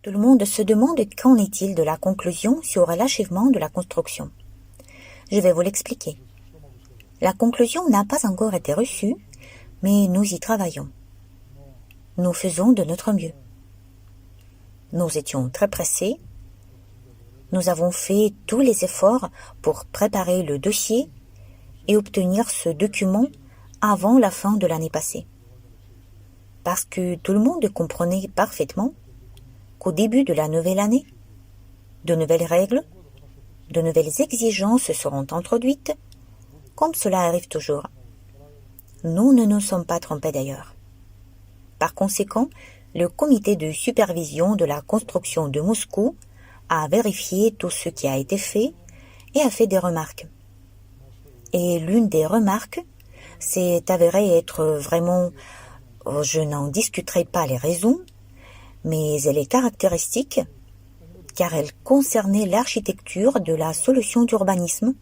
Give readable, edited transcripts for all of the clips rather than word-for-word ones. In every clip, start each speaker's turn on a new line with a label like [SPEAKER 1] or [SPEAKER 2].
[SPEAKER 1] Tout le monde se demande qu'en est-il de la conclusion sur l'achèvement de la construction. Je vais vous l'expliquer. La conclusion n'a pas encore été reçue, mais nous y travaillons. Nous faisons de notre mieux. Nous étions très pressés. Nous avons fait tous les efforts pour préparer le dossier et obtenir ce document avant la fin de l'année passée. Parce que tout le monde comprenait parfaitement qu'au début de la nouvelle année, de nouvelles règles, de nouvelles exigences seront introduites, comme cela arrive toujours. Nous ne nous sommes pas trompés d'ailleurs. Par conséquent, le comité de supervision de la construction de Moscou a vérifié tout ce qui a été fait et a fait des remarques. Et l'une des remarques s'est avérée être vraiment, je n'en discuterai pas les raisons, mais elle est caractéristique car elle concernait l'architecture de la solution d'urbanisme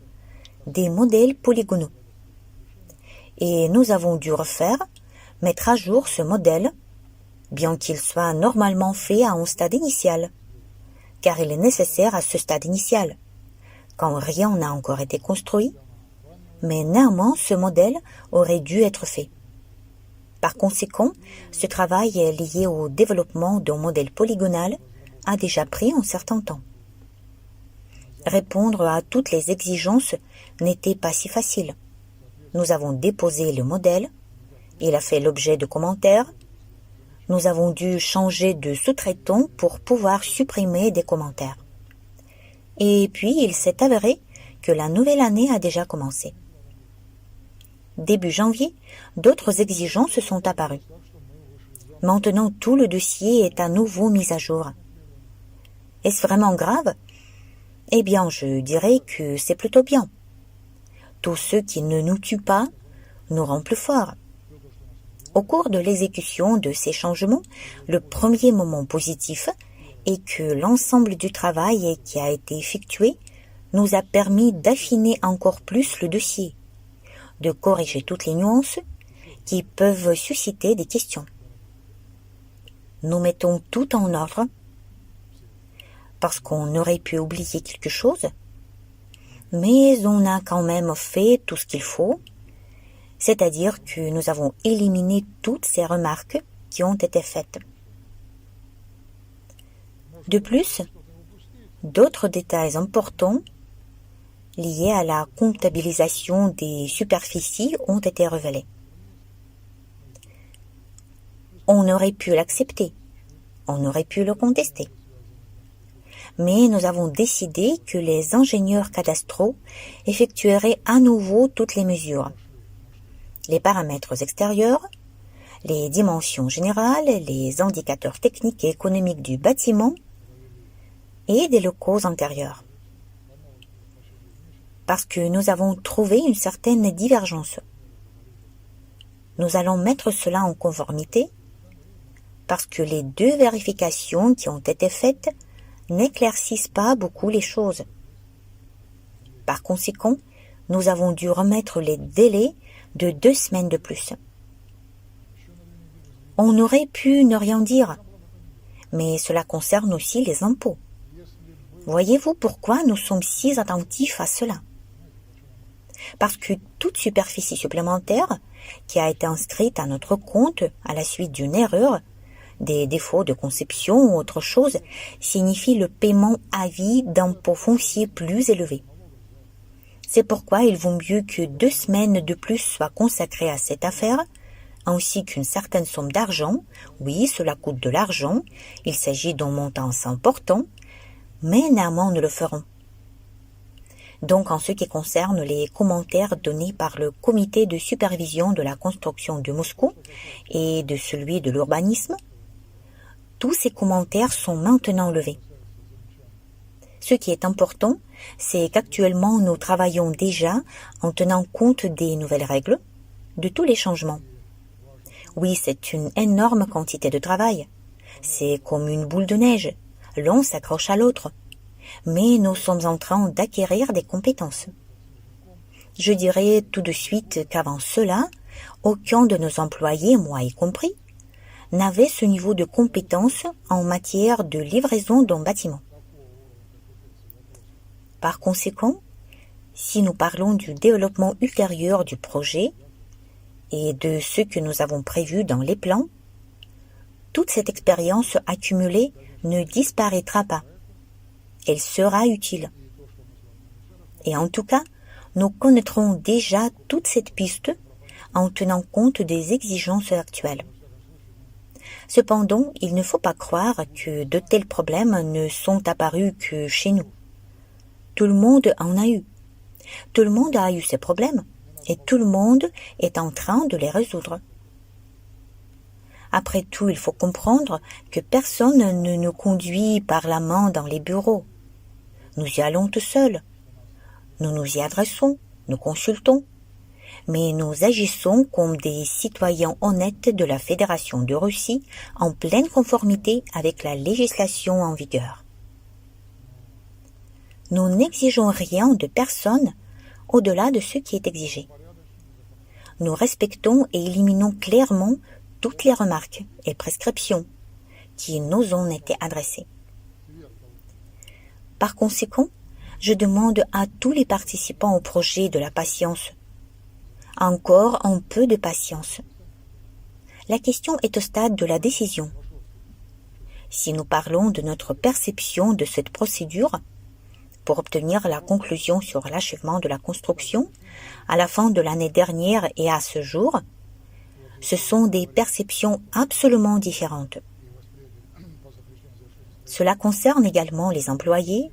[SPEAKER 1] des modèles polygonaux. Et nous avons dû mettre à jour ce modèle, bien qu'il soit normalement fait à un stade initial, car il est nécessaire à ce stade initial, quand rien n'a encore été construit, mais néanmoins ce modèle aurait dû être fait. Par conséquent, ce travail lié au développement d'un modèle polygonal a déjà pris un certain temps. Répondre à toutes les exigences n'était pas si facile. Nous avons déposé le modèle, il a fait l'objet de commentaires, nous avons dû changer de sous-traitant pour pouvoir supprimer des commentaires. Et puis il s'est avéré que la nouvelle année a déjà commencé. Début janvier, d'autres exigences sont apparues. Maintenant, tout le dossier est à nouveau mis à jour. Est-ce vraiment grave? Eh bien, je dirais que c'est plutôt bien. Tout ce qui ne nous tue pas nous rend plus forts. Au cours de l'exécution de ces changements, le premier moment positif est que l'ensemble du travail qui a été effectué nous a permis d'affiner encore plus le dossier, de corriger toutes les nuances qui peuvent susciter des questions. Nous mettons tout en ordre parce qu'on aurait pu oublier quelque chose, mais on a quand même fait tout ce qu'il faut, c'est-à-dire que nous avons éliminé toutes ces remarques qui ont été faites. De plus, d'autres détails importants liés à la comptabilisation des superficies ont été révélés. On aurait pu l'accepter, on aurait pu le contester. Mais nous avons décidé que les ingénieurs cadastraux effectueraient à nouveau toutes les mesures. Les paramètres extérieurs, les dimensions générales, les indicateurs techniques et économiques du bâtiment et des locaux intérieurs. Parce que nous avons trouvé une certaine divergence. Nous allons mettre cela en conformité parce que les deux vérifications qui ont été faites n'éclaircissent pas beaucoup les choses. Par conséquent, nous avons dû remettre les délais de 2 semaines de plus. On aurait pu ne rien dire, mais cela concerne aussi les impôts. Voyez-vous pourquoi nous sommes si attentifs à cela? Parce que toute superficie supplémentaire qui a été inscrite à notre compte à la suite d'une erreur, des défauts de conception ou autre chose, signifie le paiement à vie d'impôts fonciers plus élevés. C'est pourquoi il vaut mieux que 2 semaines de plus soient consacrées à cette affaire, ainsi qu'une certaine somme d'argent. Oui, cela coûte de l'argent, il s'agit d'un montant assez important, mais néanmoins nous le ferons. Donc en ce qui concerne les commentaires donnés par le comité de supervision de la construction de Moscou et de celui de l'urbanisme, tous ces commentaires sont maintenant levés. Ce qui est important, c'est qu'actuellement nous travaillons déjà en tenant compte des nouvelles règles, de tous les changements. Oui, c'est une énorme quantité de travail. C'est comme une boule de neige. L'un s'accroche à l'autre. Mais nous sommes en train d'acquérir des compétences. Je dirais tout de suite qu'avant cela, aucun de nos employés, moi y compris, n'avaient ce niveau de compétence en matière de livraison d'un bâtiment. Par conséquent, si nous parlons du développement ultérieur du projet et de ce que nous avons prévu dans les plans, toute cette expérience accumulée ne disparaîtra pas. Elle sera utile. Et en tout cas, nous connaîtrons déjà toute cette piste en tenant compte des exigences actuelles. Cependant, il ne faut pas croire que de tels problèmes ne sont apparus que chez nous. Tout le monde en a eu. Tout le monde a eu ces problèmes et tout le monde est en train de les résoudre. Après tout, il faut comprendre que personne ne nous conduit par la main dans les bureaux. Nous y allons tout seuls. Nous nous y adressons, nous consultons, mais nous agissons comme des citoyens honnêtes de la Fédération de Russie en pleine conformité avec la législation en vigueur. Nous n'exigeons rien de personne au-delà de ce qui est exigé. Nous respectons et éliminons clairement toutes les remarques et prescriptions qui nous ont été adressées. Par conséquent, je demande à tous les participants au projet de la patience. Encore un peu de patience. La question est au stade de la décision. Si nous parlons de notre perception de cette procédure, pour obtenir la conclusion sur l'achèvement de la construction, à la fin de l'année dernière et à ce jour, ce sont des perceptions absolument différentes. Cela concerne également les employés,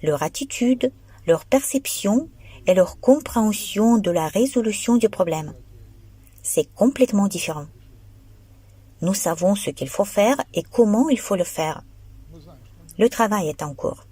[SPEAKER 1] leur attitude, leur perception et leur compréhension de la résolution du problème. C'est complètement différent. Nous savons ce qu'il faut faire et comment il faut le faire. Le travail est en cours.